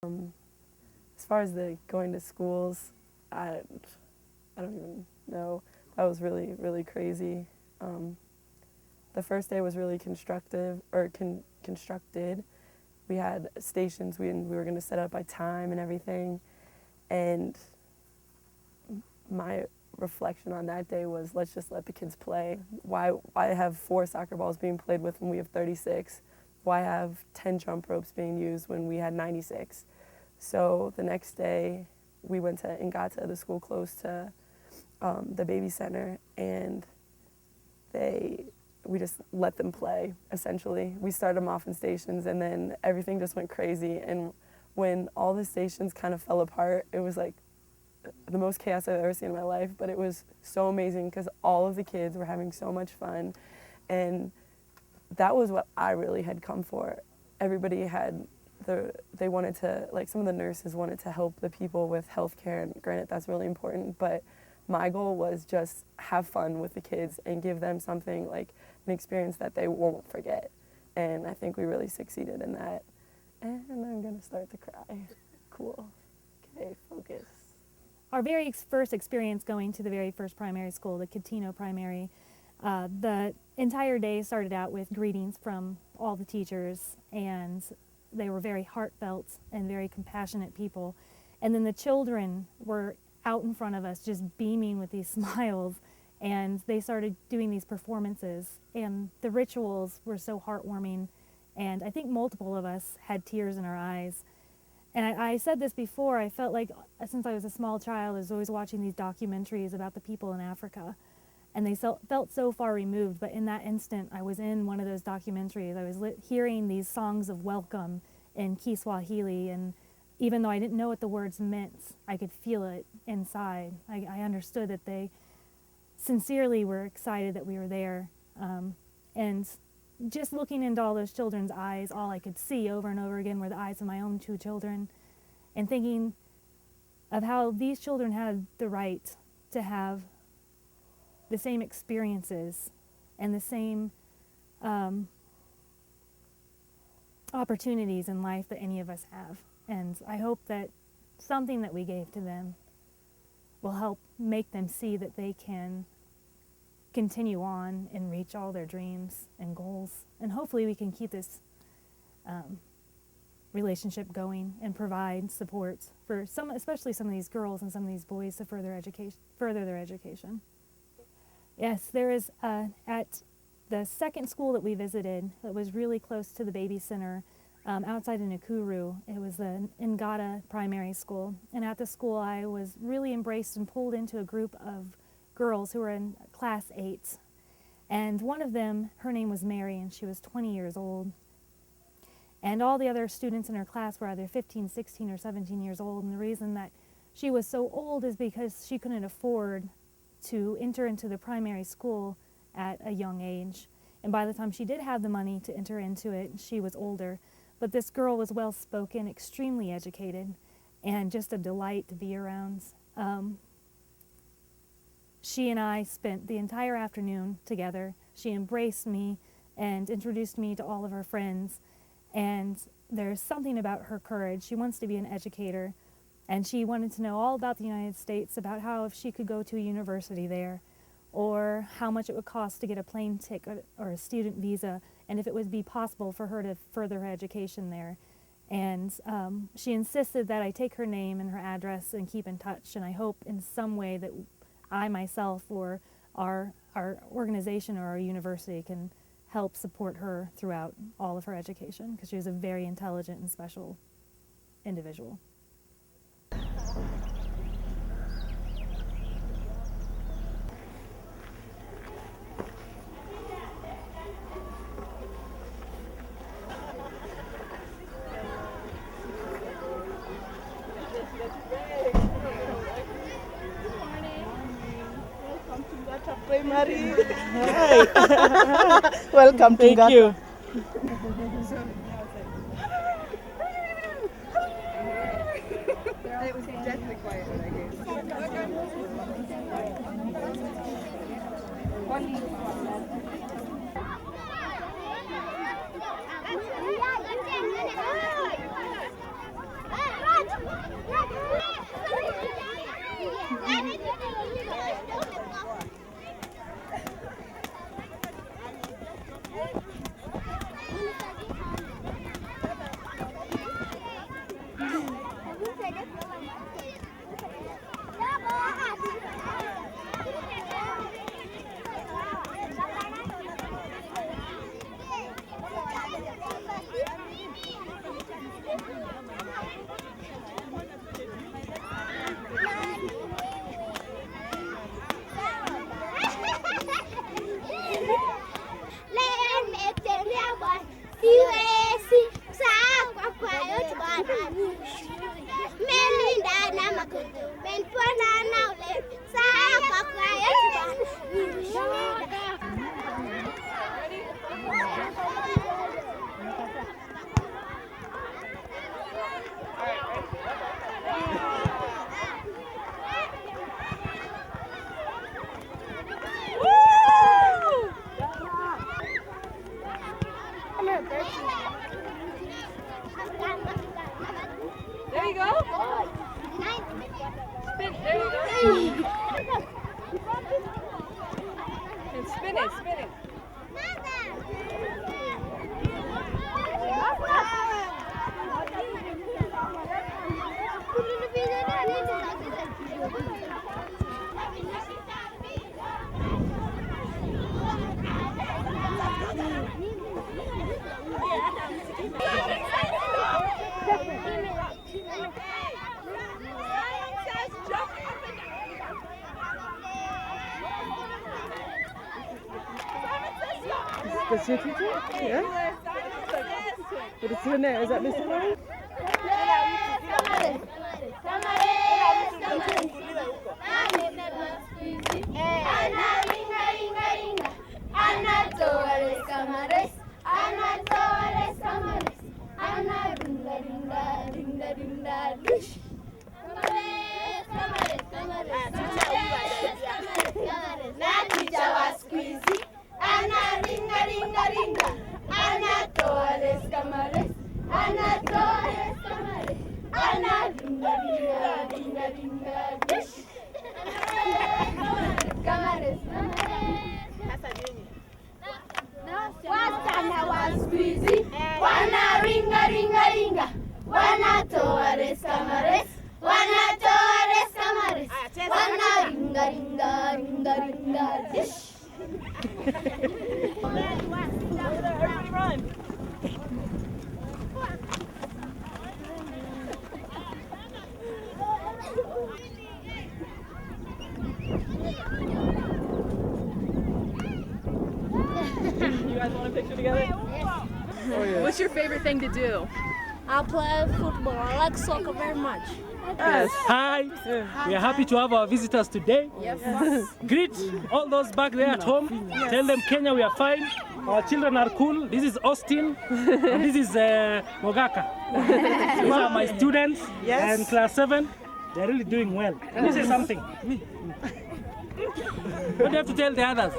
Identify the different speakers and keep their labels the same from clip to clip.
Speaker 1: As far as the going to schools, I don't even know. That was really, really crazy. The first day was really constructed. We had stations. We were going to set up by time and everything. And my reflection on that day was, let's just let the kids play. Why have 4 soccer balls being played with when we have 36? Why have 10 jump ropes being used when we had 96? So the next day, we went to Ingata, the school close to the baby center, and we just let them play, essentially. We started them off in stations, and then everything just went crazy. And when all the stations kind of fell apart, it was like the most chaos I've ever seen in my life, but it was so amazing because all of the kids were having so much fun, and that was what I really had come for. Everybody had they wanted to, like, some of the nurses wanted to help the people with healthcare, and granted that's really important, but my goal was just have fun with the kids and give them something, like an experience that they won't forget. And I think we really succeeded in that. And I'm gonna start to cry. Cool. Okay, focus.
Speaker 2: Our very first experience going to the very first primary school, the Catino Primary, the entire day started out with greetings from all the teachers, and they were very heartfelt and very compassionate people. And then the children were out in front of us just beaming with these smiles, and they started doing these performances, and the rituals were so heartwarming, and I think multiple of us had tears in our eyes. And I said this before, I felt like since I was a small child, I was always watching these documentaries about the people in Africa, and they felt so far removed, but in that instant I was in one of those documentaries. I was hearing these songs of welcome in Kiswahili, and even though I didn't know what the words meant, I could feel it inside. I understood that they sincerely were excited that we were there. And just looking into all those children's eyes, all I could see over and over again were the eyes of my own 2 children, and thinking of how these children had the right to have the same experiences and the same opportunities in life that any of us have. And I hope that something that we gave to them will help make them see that they can continue on and reach all their dreams and goals. And hopefully we can keep this relationship going and provide support for especially some of these girls and some of these boys to further their education. Yes, there is at the second school that we visited that was really close to the baby center, outside of Nakuru. It was the Ngata Primary School, and at the school I was really embraced and pulled into a group of girls who were in class 8, and one of them, her name was Mary, and she was 20 years old, and all the other students in her class were either 15, 16, or 17 years old, and the reason that she was so old is because she couldn't afford to enter into the primary school at a young age, and by the time she did have the money to enter into it, she was older. But this girl was well-spoken, extremely educated, and just a delight to be around. She and I spent the entire afternoon together. She embraced me and introduced me to all of her friends, and there's something about her courage. She wants to be an educator, and she wanted to know all about the United States, about how if she could go to a university there, or how much it would cost to get a plane ticket or a student visa, and if it would be possible for her to further her education there. And she insisted that I take her name and her address and keep in touch, and I hope in some way that I myself or our organization or our university can help support her throughout all of her education, because she was a very intelligent and special individual.
Speaker 3: Primary. Hi. Welcome to
Speaker 4: Thank you.
Speaker 3: It was deathly quiet, I guess. The sweet teacher? Yeah. But it's in there. Is that Mr. Murray?
Speaker 4: Wasichana wa siku hizi wana ringa ringa ringa, wanatoa res kama res, wanatoa res kama res, wana ringa ringa ringa ringa dish.
Speaker 3: Everybody run. You guys want a picture together?
Speaker 4: Yes.
Speaker 3: Oh, yeah.
Speaker 5: What's your favorite thing to do?
Speaker 4: I play football. I like soccer very much.
Speaker 3: Yes.
Speaker 6: Hi, we are happy to have our visitors today.
Speaker 5: Yes.
Speaker 6: Greet all those back there at home. Tell them Kenya we are fine. Our children are cool. This is Austin and this is Mogaka. These are my students and class 7. They're really doing well. Can you say something? What do you have to tell the others?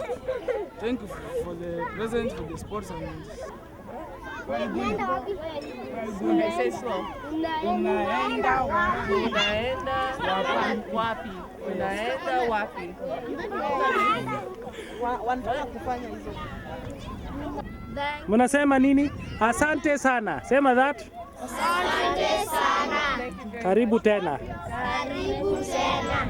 Speaker 7: Thank you for the present, for the sports and
Speaker 5: Okay, say slow.
Speaker 3: Unaenda wapi?
Speaker 5: Unaenda wapi? Unaenda wapi?
Speaker 3: Wanataka kufanya hizo.
Speaker 6: Mnasema nini? Asante sana. Sema that.
Speaker 4: Asante sana.
Speaker 6: Karibu tena.
Speaker 4: Karibu tena.